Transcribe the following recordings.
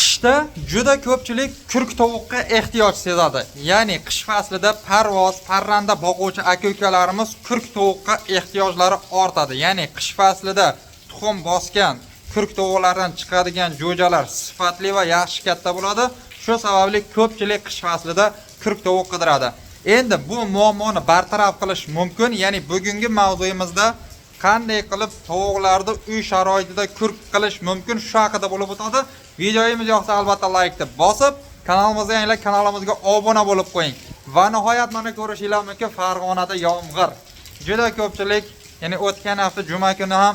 Qishda juda ko'pchilik kurk tovuqqa ehtiyoj sezadi. Ya'ni qish faslida parvoz, parranda boquvchi aka-ukalarimiz kurk tovuqqa ehtiyojlari ortadi. Ya'ni qish faslida tuxum bosgan kurk tovuqlardan chiqadigan jo'jalar sifatli va yaxshi katta bo'ladi. Shu sababli ko'pchilik qish faslida kurk tovuq qidiradi. Endi bu muammoni bartaraf qilish mumkin. Ya'ni bugungi mavzuyimizda qanday qilib tovuqlarni uy sharoitida kurk qilish mumkin shu haqida bo'lib o'tadi. Videomiz yoqsa albatta like deb bosib, kanalimizga yangilar kanalimizga obuna bo'lib qo'ying. Va nihoyat mana ko'rishinglar mumkin, Farg'onada yomg'ir. Juda ko'pchilik, ya'ni o'tgan hafta juma kuni ham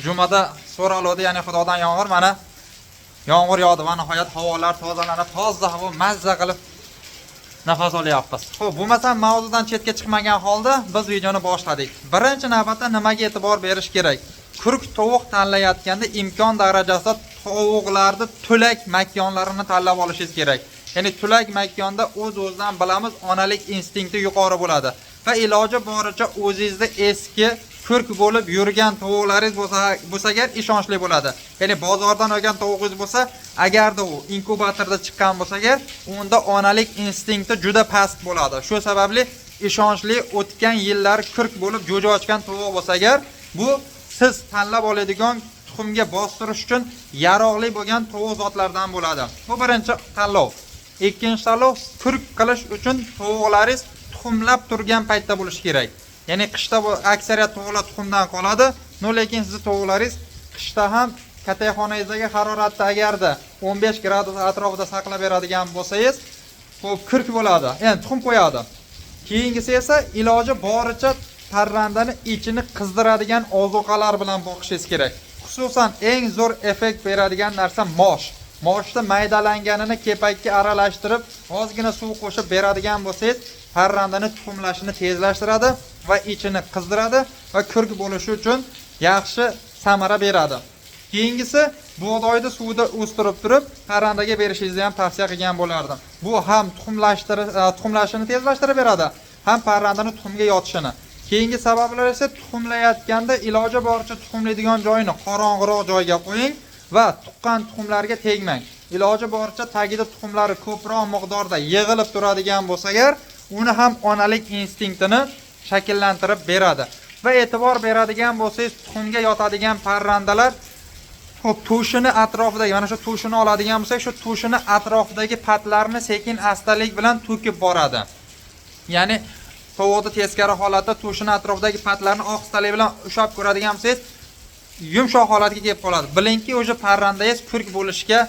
jumada so'raldi, ya'ni Xudodan yomg'ir, mana yomg'ir yog'di va nihoyat havolar tozalanib, toza havo mazza qilib nafas olyapmiz. Xo'p, bo'lmasam mavzudan chetga chiqmagan holda biz videoni boshladik. Birinchi navbatda nimaga e'tibor berish kerak? Kurk tovuq tanlayotganda imkon darajasida tovuqlarni tulak makonlarini tanlab olishingiz kerak. Ya'ni tulak makonda o'z-o'zidan bilamiz, onalik instinkti yuqori bo'ladi va iloji boricha o'zingizda eski kurk bo'lib yurgan tovuqlaringiz bo'lsa agar ishonchli bo'ladi. Ya'ni bozordan olgan tovuqingiz bo'lsa, agarda u inkubatorda chiqqan bo'lsa agar, unda onalik instinkti juda past bo'ladi. Shu sababli ishonchli o'tgan yillar kurk bo'lib jo'ja ochgan tovuq bo'lsa agar, bu siz tanlab oladigan tuxumga bostirish uchun yaroqli bo'lgan tovuq zotlardan bo'ladi. Bu birinchi tanlov. Ikkinchi tanlov, kurk qilish uchun tovuqlaringiz tuxumlab turgan paytda bo'lishi kerak. Ya'ni qishda bu aksariyat tovuqlar tuxumdan qoladi, lekin siz tovuqlaringiz qishda ham qatayxonangizdagi haroratda agarda 15 gradus atrofida saqlab beradigan bo'lsangiz, xo'p kurk bo'ladi. Endi tuxum qo'yadi. Keyingisi esa iloji boricha parrandani ichini qizdiradigan ozuqalar bilan boqishingiz kerak. Xususan eng zo'r effekt beradigan narsa mosh. Moshni maydalanganini kepakka aralashtirib, ozgina suv qo'shib beradigan bo'lsangiz, parrandani tuxumlashini tezlashtiradi va ichini qizdiradi va kurk bo'lishi uchun yaxshi samara beradi. Keyingisi bug'doyni suvda o'stirib turib, parrandaga berishingizni ham tavsiya qilgan bo'lardim. Bu ham tuxumlashini tezlashtirib beradi, ham parrandani tuxumga yotishini. Keyingi sabablar esa tuxumlayotganda iloji boricha tuxumlaydigan joyini qorong'iroq joyga qo'ying va tuqqan tuxumlarga tegmang. Iloji boricha tagida tuxumlari ko'proq miqdorda yig'ilib turadigan bo'lsa agar, uni ham onalik instinktini shakllantirib beradi. Va e'tibor beradigan bo'lsangiz, tuxumga yotadigan parrandalar xo'p, tushini atrofida, mana shu tushini oladigan bo'lsak, shu tushini atrofidagi patlarni sekin astalik bilan to'kib boradi. Ya'ni tovuqni teskari holatda tushini atrofidagi patlarni ohistalik bilan ushlab ko'radigan bo'lsangiz, yumshoq holatga kelib qoladi. Bilingki, o'sha parrandangiz kurk bo'lishga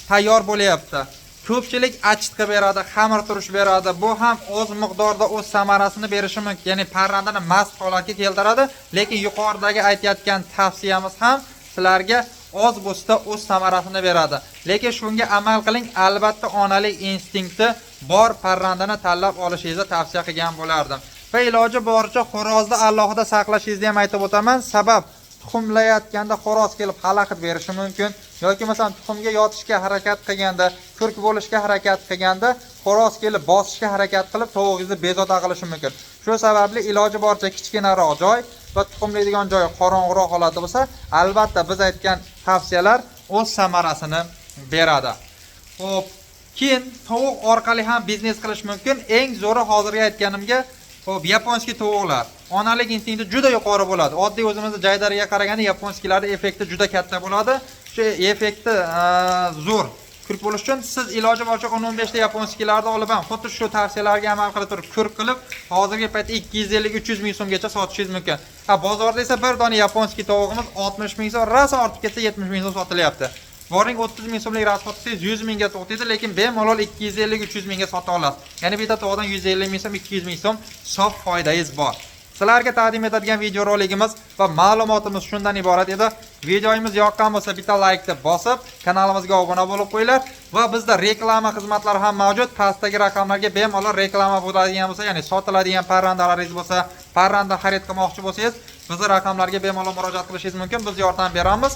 tayyor bo'lyapti. Ko'pchilik achitqi beradi, xamir turish beradi. Bu ham o'z miqdorda o'z samarasini berishi mumkin. Ya'ni parrandani mast holatga keltiradi, lekin yuqoridagi aytayotgan tavsiyamiz ham sizlarga oz bo'lsa o'z samarasini beradi. Lekin shunga amal qiling, albatta onalik instinkti bor parrandani tanlab olishingizni tavsiya qilgan bo'lardim. Va iloji boricha xo'rozni alohida saqlashingizni ham aytib o'taman. Sabab tuxumlayotganda xo'roz kelib xalaqit berishi mumkin yoki masalan tuxumga yotishga harakat qilganda, kurk bo'lishga harakat qilganda xo'roz kelib bosishga harakat qilib tovuqingizni bezovta qilishi mumkin. Shu sababli iloji boricha kichkinaroq joy va tuxumlaydigan joy qorong'iroq holatda bo'lsa, albatta biz aytgan tavsiyalar o'z samarasini beradi. Xo'p, keyin tovuq orqali ham biznes qilish mumkin. Eng zo'ri hozirga aytganimga, xo'p, yaponskiy tovuqlar. Onalik instinkti juda yuqori bo'ladi. Oddiy o'zimizning jaydariga qaraganda yaponskiylarning effekti juda katta bo'ladi. Shu effekti zo'r kurk bo'lish uchun siz iloji boricha 10-15 ta yaponskiylarni olib ham xuddi shu tavsiyalarga amal qilib turib kurk qilib, hozirgi paytda 250-300 ming so'mgacha sotishingiz mumkin. Bozorda esa bir dona yaponskiy tovug'imiz 60 ming so'm, rosa ortib ketsa 70 ming so'm sotilyapti. Boring 30 ming so'mlik rasxot qilsangiz 100 mingga sotadi, lekin bemalol 250-300 mingga sota olasiz. Ya'ni bitta tovuqdan 150 ming so'm, 200 ming so'm sof foydangiz bor. Sizlarga taqdim etadigan video roligimiz va ma'lumotimiz shundan iborat edi. Videomiz yoqqan bo'lsa bitta like deb bosib, kanalimizga obuna bo'lib qo'yinglar va bizda reklama xizmatlari ham mavjud. Pastdagi raqamlarga bemalol reklama bo'ladigan bo'lsa, ya'ni sotiladigan parrandalaringiz bo'lsa, parranda xarid qilmoqchi bo'lsangiz, bizning raqamlarga bemalol murojaat qilishingiz mumkin. Biz yordam beramiz.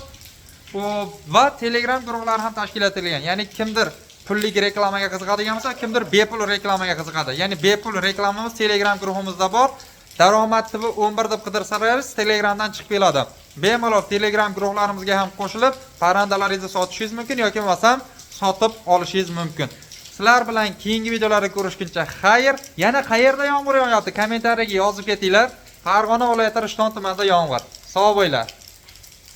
Va Telegram guruhlari ham tashkil etilgan. Ya'ni kimdir pullik reklamaga qiziqadigan bo'lsa, kimdir bepul reklamaga qiziqadi. Ya'ni bepul reklamamiz Telegram guruhimizda bor. Daromad TV 11 deb qidirsangiz Telegramdan chiqib keladi. Bemalol Telegram guruhlarimizga ham qo'shilib, parrandalaringizni sotishingiz mumkin yoki bo'lmasam sotib olishingiz mumkin. Sizlar bilan keyingi videolarda ko'rishguncha xayr. Yana qayerda yomg'ir yog'yapti? Kommentariyaga yozib ketinglar. Farg'ona viloyati Rishton tumanida yomg'ir. Sog' bo'linglar.